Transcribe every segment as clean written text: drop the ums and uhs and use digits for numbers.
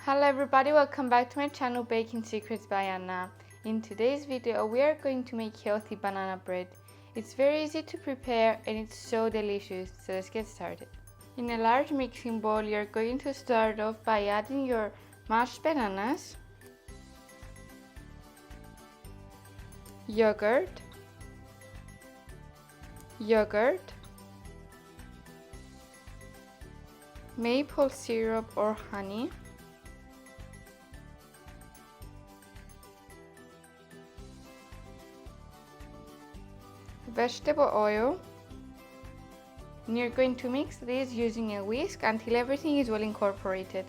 Hello everybody, welcome back to my channel Baking Secrets by Anna. In today's video we are going to make healthy banana bread. It's very easy to prepare and it's so delicious, so let's get started. In a large mixing bowl you're going to start off by adding your mashed bananas, yogurt, maple syrup or honey, vegetable oil, and you're going to mix this using a whisk until everything is well incorporated.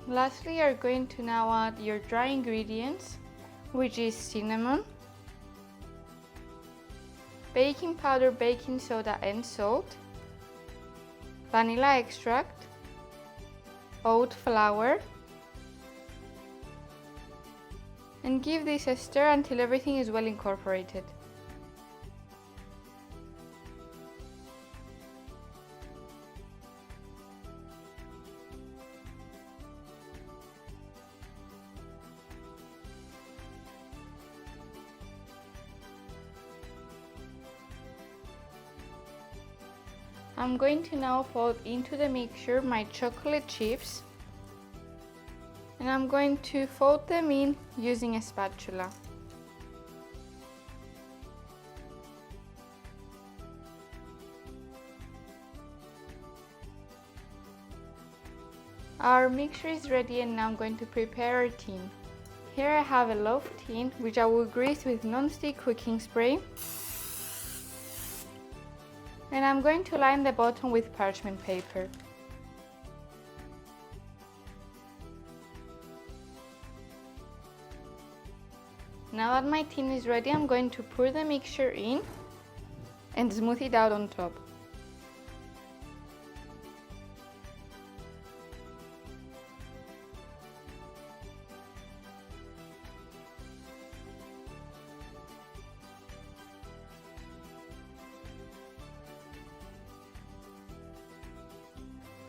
Lastly, you're going to now add your dry ingredients, which is cinnamon, baking powder, baking soda and salt, vanilla extract, oat flour, and give this a stir until everything is well incorporated. I'm going to now fold into the mixture my chocolate chips, and I'm going to fold them in using a spatula. Our mixture is ready and now I'm going to prepare our tin. Here I have a loaf tin which I will grease with non-stick cooking spray. And I'm going to line the bottom with parchment paper. Now that my tin is ready, I'm going to pour the mixture in and smooth it out on top.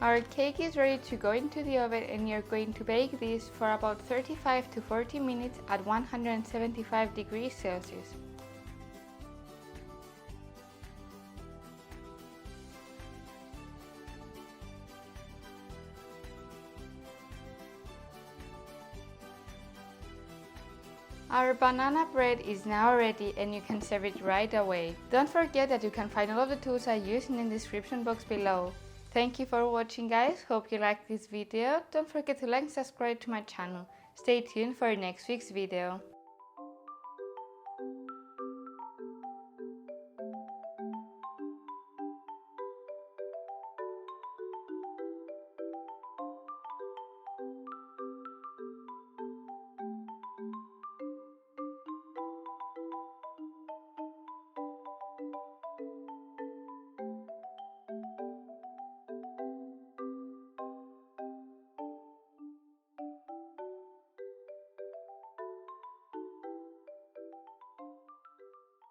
Our cake is ready to go into the oven and you're going to bake this for about 35 to 40 minutes at 175 degrees Celsius. Our banana bread is now ready and you can serve it right away. Don't forget that you can find all of the tools I use in the description box below. Thank you for watching guys, hope you liked this video. Don't forget to like and subscribe to my channel. Stay tuned for next week's video.